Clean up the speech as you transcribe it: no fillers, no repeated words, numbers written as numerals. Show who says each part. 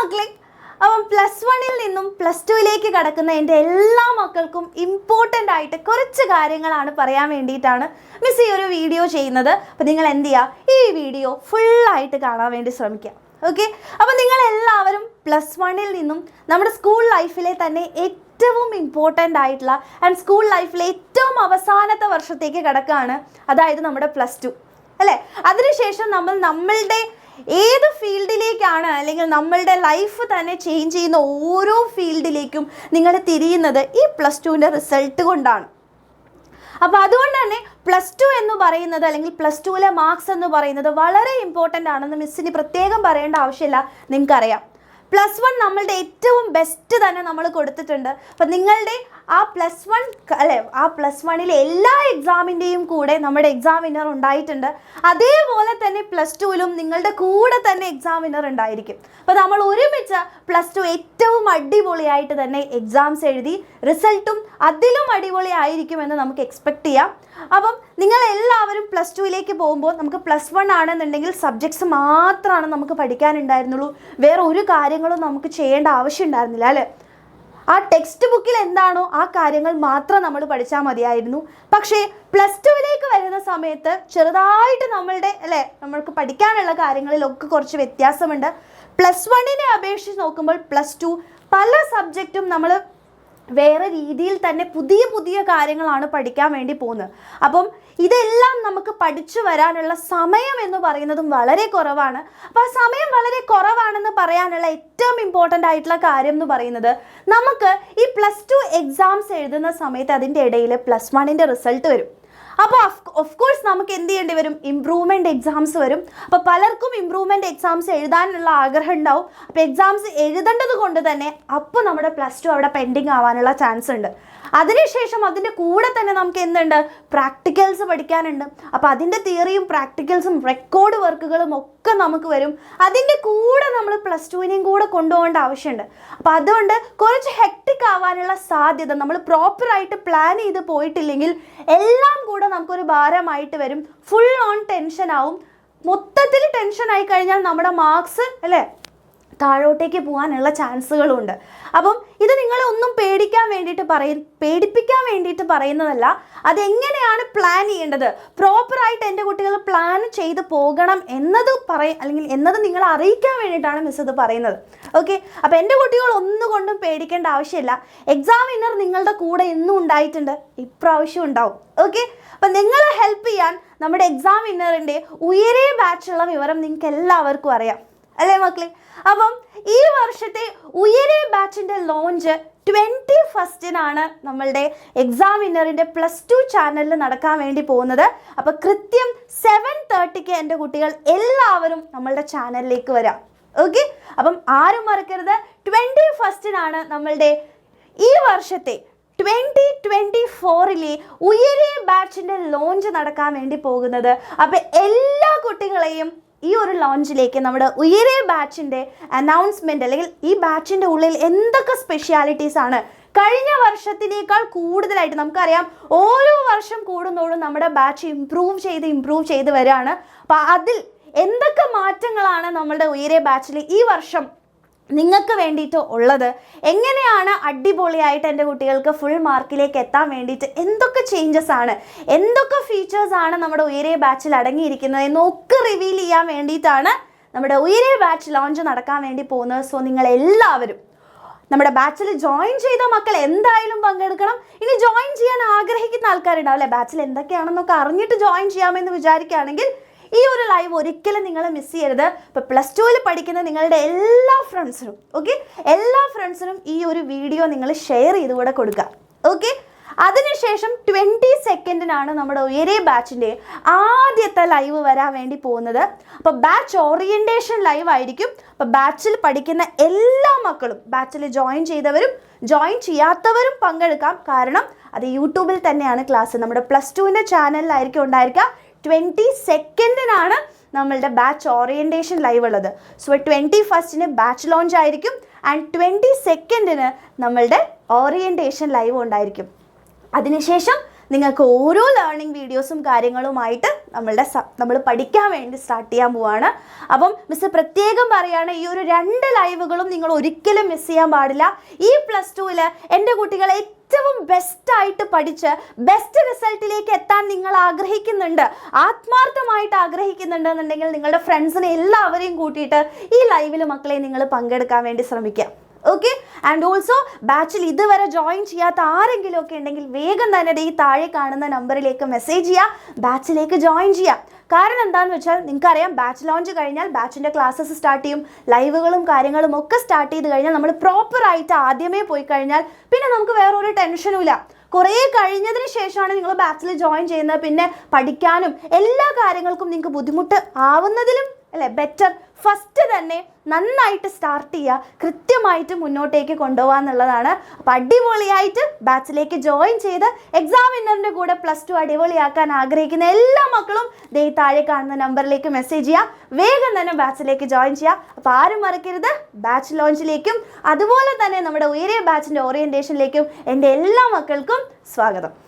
Speaker 1: മക്കളെ, അപ്പം +1 നിന്നും +2 കടക്കുന്ന എൻ്റെ എല്ലാ മക്കൾക്കും ഇമ്പോർട്ടൻ്റ് ആയിട്ട് കുറച്ച് കാര്യങ്ങളാണ് പറയാൻ വേണ്ടിയിട്ടാണ് മിസ് ഈ ഒരു വീഡിയോ ചെയ്യുന്നത്. അപ്പോൾ നിങ്ങൾ എന്ത് ചെയ്യുക, ഈ വീഡിയോ ഫുള്ളായിട്ട് കാണാൻ വേണ്ടി ശ്രമിക്കുക. ഓക്കെ, അപ്പോൾ നിങ്ങളെല്ലാവരും +1 നിന്നും നമ്മുടെ സ്കൂൾ ലൈഫിലെ തന്നെ ഏറ്റവും ഇമ്പോർട്ടൻ്റ് ആയിട്ടുള്ള ആൻഡ് സ്കൂൾ ലൈഫിലെ ഏറ്റവും അവസാനത്തെ വർഷത്തേക്ക് കിടക്കുകയാണ്, അതായത് നമ്മുടെ +2 അല്ലേ. അതിനുശേഷം നമ്മളുടെ ഏത് ഫീൽഡിലേക്കാണ് അല്ലെങ്കിൽ നമ്മളുടെ ലൈഫ് തന്നെ ചേഞ്ച് ചെയ്യുന്ന ഓരോ ഫീൽഡിലേക്കും നിങ്ങൾ തിരിയുന്നത് ഈ +2ൻ്റെ റിസൾട്ട് കൊണ്ടാണ്. അപ്പോൾ അതുകൊണ്ട് തന്നെ +2 എന്ന് പറയുന്നത് അല്ലെങ്കിൽ +2ലെ മാർക്സ് എന്ന് പറയുന്നത് വളരെ ഇമ്പോർട്ടൻ്റ് ആണെന്ന് മിസ്സിന് പ്രത്യേകം പറയേണ്ട ആവശ്യമില്ല, നിങ്ങൾക്കറിയാം. +1 നമ്മളുടെ ഏറ്റവും ബെസ്റ്റ് തന്നെ നമ്മൾ കൊടുത്തിട്ടുണ്ട്. അപ്പം നിങ്ങളുടെ ആ +1 അല്ലേ, ആ +1ലെ എല്ലാ എക്സാമിൻ്റെയും കൂടെ നമ്മുടെ എക്സാം വിന്നർ ഉണ്ടായിട്ടുണ്ട്. അതേപോലെ തന്നെ +2ലും നിങ്ങളുടെ കൂടെ തന്നെ എക്സാം വിന്നർ ഉണ്ടായിരിക്കും. അപ്പോൾ നമ്മൾ ഒരുമിച്ച് +2 ഏറ്റവും അടിപൊളിയായിട്ട് തന്നെ എക്സാംസ് എഴുതി റിസൾട്ടും അതിലും അടിപൊളിയായിരിക്കുമെന്ന് നമുക്ക് എക്സ്പെക്റ്റ് ചെയ്യാം. അപ്പം നിങ്ങളെല്ലാവരും +2ലേക്ക് പോകുമ്പോൾ നമുക്ക് +1 ആണെന്നുണ്ടെങ്കിൽ സബ്ജക്ട്സ് മാത്രമാണ് നമുക്ക് പഠിക്കാനുണ്ടായിരുന്നുള്ളൂ, വേറെ ഒരു കാര്യങ്ങളും നമുക്ക് ചെയ്യേണ്ട ആവശ്യം ഉണ്ടായിരുന്നില്ല അല്ലേ. ആ ടെക്സ്റ്റ് ബുക്കിൽ എന്താണോ ആ കാര്യങ്ങൾ മാത്രം നമ്മൾ പഠിച്ചാൽ മതിയായിരുന്നു. പക്ഷേ +2ലേക്ക് വരുന്ന സമയത്ത് ചെറുതായിട്ട് നമ്മൾക്ക് പഠിക്കാനുള്ള കാര്യങ്ങളിലൊക്കെ കുറച്ച് വ്യത്യാസമുണ്ട്. +1നെ അപേക്ഷിച്ച് നോക്കുമ്പോൾ +2 പല സബ്ജക്റ്റും നമ്മൾ വേറെ രീതിയിൽ തന്നെ പുതിയ പുതിയ കാര്യങ്ങളാണ് പഠിക്കാൻ വേണ്ടി പോകുന്നത്. അപ്പം ഇതെല്ലാം നമുക്ക് പഠിച്ചു വരാനുള്ള സമയം എന്ന് പറയുന്നതും വളരെ കുറവാണ്. അപ്പോൾ ആ സമയം വളരെ കുറവാണെന്ന് പറയാനുള്ള ഏറ്റവും ഇമ്പോർട്ടൻ്റ് ആയിട്ടുള്ള കാര്യം എന്ന് പറയുന്നത്, നമുക്ക് ഈ +2 എക്സാംസ് എഴുതുന്ന സമയത്ത് അതിൻ്റെ ഇടയിൽ +1ൻ്റെ റിസൾട്ട് വരും. അപ്പോൾ ഓഫ് കോഴ്സ് നമുക്ക് എന്ത് ചെയ്യേണ്ടി വരും, ഇമ്പ്രൂവ്മെൻറ്റ് എക്സാംസ് വരും. അപ്പോൾ പലർക്കും ഇമ്പ്രൂവ്മെൻറ്റ് എക്സാംസ് എഴുതാനുള്ള ആഗ്രഹം ഉണ്ടാവും. അപ്പോൾ എക്സാംസ് എഴുതേണ്ടത് കൊണ്ട് തന്നെ അപ്പോൾ നമ്മുടെ +2 അവിടെ പെൻഡിങ് ആവാനുള്ള ചാൻസ് ഉണ്ട്. അതിനുശേഷം അതിൻ്റെ കൂടെ തന്നെ നമുക്ക് എന്തുണ്ട്, പ്രാക്ടിക്കൽസ് പഠിക്കാനുണ്ട്. അപ്പോൾ അതിൻ്റെ തിയറിയും പ്രാക്ടിക്കൽസും റെക്കോർഡ് വർക്കുകളും ഒക്കെ നമുക്ക് വരും. അതിൻ്റെ കൂടെ നമ്മൾ +2നെയും കൂടെ കൊണ്ടുപോകേണ്ട ആവശ്യമുണ്ട്. അപ്പോൾ അതുകൊണ്ട് കുറച്ച് ഹെക്ടിക് ആവാനുള്ള സാധ്യത, നമ്മൾ പ്രോപ്പറായിട്ട് പ്ലാൻ ചെയ്ത് പോയിട്ടില്ലെങ്കിൽ എല്ലാം കൂടെ നമുക്കൊരു ഭാരമായിട്ട് വരും. ഫുൾ ഓൺ ടെൻഷൻ ആവും. മൊത്തത്തിൽ ടെൻഷൻ ആയി കഴിഞ്ഞാൽ നമ്മുടെ മാർക്സ് അല്ലേ താഴോട്ടേക്ക് പോകാനുള്ള ചാൻസുകളുണ്ട്. അപ്പം ഇത് നിങ്ങളെ ഒന്നും പേടിപ്പിക്കാൻ വേണ്ടിയിട്ട് പറയുന്നതല്ല. അതെങ്ങനെയാണ് പ്ലാൻ ചെയ്യേണ്ടത്, പ്രോപ്പറായിട്ട് എൻ്റെ കുട്ടികൾ പ്ലാൻ ചെയ്ത് പോകണം എന്നത് നിങ്ങളെ അറിയിക്കാൻ വേണ്ടിയിട്ടാണ് മിസ് ഇത് പറയുന്നത്. ഓക്കെ, അപ്പോൾ എൻ്റെ കുട്ടികൾ ഒന്നുകൊണ്ടും പേടിക്കേണ്ട ആവശ്യമില്ല. എക്സാം വിന്നർ നിങ്ങളുടെ കൂടെ എന്നും ഉണ്ടായിട്ടുണ്ട്, ഇപ്രാവശ്യം ഉണ്ടാവും. ഓക്കെ, അപ്പം നിങ്ങളെ ഹെൽപ്പ് ചെയ്യാൻ നമ്മുടെ എക്സാം വിന്നറിൻ്റെ ഉയരെ ബാച്ചുള്ള വിവരം നിങ്ങൾക്ക് എല്ലാവർക്കും അറിയാം അല്ലേ മക്കളെ. അപ്പം ഈ വർഷത്തെ ഉയരെ ബാച്ചിൻ്റെ ലോഞ്ച് 21 നമ്മളുടെ എക്സാം വിന്നറിൻ്റെ +2 ചാനലിൽ നടക്കാൻ വേണ്ടി പോകുന്നത്. അപ്പോൾ കൃത്യം 7:30 എൻ്റെ കുട്ടികൾ എല്ലാവരും നമ്മളുടെ ചാനലിലേക്ക് വരാം. ഓക്കെ, അപ്പം ആരും മറക്കരുത്, 21 നമ്മളുടെ ഈ വർഷത്തെ 2024 ഉയരെ ബാച്ചിൻ്റെ ലോഞ്ച് നടക്കാൻ വേണ്ടി പോകുന്നത്. അപ്പോൾ എല്ലാ കുട്ടികളെയും ഈ ഒരു ലോഞ്ചിലേക്ക്, നമ്മുടെ ഉയരെ ബാച്ചിൻ്റെ അനൗൺസ്മെൻറ്റ് അല്ലെങ്കിൽ ഈ ബാച്ചിൻ്റെ ഉള്ളിൽ എന്തൊക്കെ സ്പെഷ്യാലിറ്റീസ് ആണ് കഴിഞ്ഞ വർഷത്തിനേക്കാൾ കൂടുതലായിട്ട്, നമുക്കറിയാം ഓരോ വർഷം കൂടുന്നതോടും നമ്മുടെ ബാച്ച് ഇമ്പ്രൂവ് ചെയ്ത് വരികയാണ്. അപ്പോൾ അതിൽ എന്തൊക്കെ മാറ്റങ്ങളാണ് നമ്മളുടെ ഉയരെ ബാച്ചിൽ ഈ വർഷം നിങ്ങൾക്ക് വേണ്ടിയിട്ട് ഉള്ളത്, എങ്ങനെയാണ് അടിപൊളിയായിട്ട് എൻ്റെ കുട്ടികൾക്ക് ഫുൾ മാർക്കിലേക്ക് എത്താൻ വേണ്ടിയിട്ട് എന്തൊക്കെ ചേഞ്ചസ് ആണ്, എന്തൊക്കെ ഫീച്ചേഴ്സ് ആണ് നമ്മുടെ ഉയരെ ബാച്ചിൽ അടങ്ങിയിരിക്കുന്നത് എന്നൊക്കെ റിവീൽ ചെയ്യാൻ വേണ്ടിയിട്ടാണ് നമ്മുടെ ഉയരെ ബാച്ച് ലോഞ്ച് നടക്കാൻ വേണ്ടി പോകുന്നത്. സോ നിങ്ങളെല്ലാവരും നമ്മുടെ ബാച്ചിൽ ജോയിൻ ചെയ്ത മക്കൾ എന്തായാലും പങ്കെടുക്കണം. ഇനി ജോയിൻ ചെയ്യാൻ ആഗ്രഹിക്കുന്ന ആൾക്കാരുണ്ടാവും അല്ലേ, ബാച്ചിൽ എന്തൊക്കെയാണെന്നൊക്കെ അറിഞ്ഞിട്ട് ജോയിൻ ചെയ്യാമെന്ന് വിചാരിക്കുകയാണെങ്കിൽ ഈ ഒരു ലൈവ് ഒരിക്കലും നിങ്ങൾ മിസ് ചെയ്യരുത്. ഇപ്പോൾ +2ൽ പഠിക്കുന്ന നിങ്ങളുടെ എല്ലാ ഫ്രണ്ട്സിനും ഈ ഒരു വീഡിയോ നിങ്ങൾ ഷെയർ ചെയ്ത് കൂടെ കൊടുക്കുക. ഓക്കെ, അതിനുശേഷം 22 നമ്മുടെ ഉയരെ ബാച്ചിൻ്റെ ആദ്യത്തെ ലൈവ് വരാൻ വേണ്ടി പോകുന്നത്. അപ്പോൾ ബാച്ച് ഓറിയൻറ്റേഷൻ ലൈവ് ആയിരിക്കും. അപ്പോൾ ബാച്ചിൽ പഠിക്കുന്ന എല്ലാ മക്കളും, ബാച്ചിൽ ജോയിൻ ചെയ്തവരും ജോയിൻ ചെയ്യാത്തവരും പങ്കെടുക്കാം. കാരണം അത് യൂട്യൂബിൽ തന്നെയാണ് ക്ലാസ്, നമ്മുടെ +2ൻ്റെ ചാനലിലായിരിക്കും ഉണ്ടായിരിക്കുക. 22 നമ്മളുടെ ബാച്ച് ഓറിയൻറ്റേഷൻ ലൈവ് ഉള്ളത്. സോ 21 ബാച്ച് ലോഞ്ച് ആയിരിക്കും ആൻഡ് 22 നമ്മളുടെ ഓറിയൻറ്റേഷൻ ലൈവ് ഉണ്ടായിരിക്കും. അതിനുശേഷം നിങ്ങൾക്ക് ഓരോ ലേണിംഗ് വീഡിയോസും കാര്യങ്ങളുമായിട്ട് നമ്മൾ പഠിക്കാൻ വേണ്ടി സ്റ്റാർട്ട് ചെയ്യാൻ പോവാണ്. അപ്പം മിസ് പ്രത്യേകം പറയുകയാണ്, ഈ ഒരു 2 ലൈവുകളും നിങ്ങൾ ഒരിക്കലും മിസ് ചെയ്യാൻ പാടില്ല. ഈ +2 എൻ്റെ കുട്ടികളെ ഏറ്റവും ബെസ്റ്റായിട്ട് പഠിച്ച് ബെസ്റ്റ് റിസൾട്ടിലേക്ക് എത്താൻ നിങ്ങൾ ആഗ്രഹിക്കുന്നുണ്ട്, ആത്മാർത്ഥമായിട്ട് ആഗ്രഹിക്കുന്നുണ്ടെന്നുണ്ടെങ്കിൽ നിങ്ങളുടെ ഫ്രണ്ട്സിനെ എല്ലാവരെയും കൂട്ടിയിട്ട് ഈ ലൈവിൽ മക്കളെ നിങ്ങൾ പങ്കെടുക്കാൻ വേണ്ടി ശ്രമിക്കുക. ഓക്കെ. ആൻഡ് ഓൾസോ ബാച്ചിൽ ഇതുവരെ ജോയിൻ ചെയ്യാത്ത ആരെങ്കിലും ഒക്കെ ഉണ്ടെങ്കിൽ വേഗം തന്നെ ഈ താഴെ കാണുന്ന നമ്പറിലേക്ക് മെസ്സേജ് ചെയ്യുക, ബാച്ചിലേക്ക് ജോയിൻ ചെയ്യാം. കാരണം എന്താണെന്ന് വെച്ചാൽ നിങ്ങൾക്കറിയാം, ബാച്ച് ലോഞ്ച് കഴിഞ്ഞാൽ ബാച്ചിൻ്റെ ക്ലാസ്സസ് സ്റ്റാർട്ട് ചെയ്യും, ലൈവുകളും കാര്യങ്ങളും ഒക്കെ സ്റ്റാർട്ട് ചെയ്ത് കഴിഞ്ഞാൽ നമ്മൾ പ്രോപ്പറായിട്ട് ആദ്യമേ പോയി കഴിഞ്ഞാൽ പിന്നെ നമുക്ക് വേറൊരു ടെൻഷനും ഇല്ല. കുറേ കഴിഞ്ഞതിന് ശേഷമാണ് നിങ്ങൾ ബാച്ചിൽ ജോയിൻ ചെയ്യുന്നത്, പിന്നെ പഠിക്കാനും എല്ലാ കാര്യങ്ങൾക്കും നിങ്ങൾക്ക് ബുദ്ധിമുട്ട് ആവുന്നതിലും അല്ലേ ബെറ്റർ ഫസ്റ്റ് തന്നെ നന്നായിട്ട് സ്റ്റാർട്ട് ചെയ്യുക, കൃത്യമായിട്ട് മുന്നോട്ടേക്ക് കൊണ്ടുപോകാന്നുള്ളതാണ്. അപ്പോൾ അടിപൊളിയായിട്ട് ബാച്ചിലേക്ക് ജോയിൻ ചെയ്ത് എക്സാം വിന്നറിൻ്റെ കൂടെ +2 അടിപൊളിയാക്കാൻ ആഗ്രഹിക്കുന്ന എല്ലാ മക്കളും ദേ താഴെ കാണുന്ന നമ്പറിലേക്ക് മെസ്സേജ് ചെയ്യുക, വേഗം തന്നെ ബാച്ചിലേക്ക് ജോയിൻ ചെയ്യുക. അപ്പോൾ ആരും മറക്കരുത്, ബാച്ച് ലോഞ്ചിലേക്കും അതുപോലെ തന്നെ നമ്മുടെ ഉയരെ ബാച്ചിൻ്റെ ഓറിയൻറ്റേഷനിലേക്കും എൻ്റെ എല്ലാ മക്കൾക്കും സ്വാഗതം.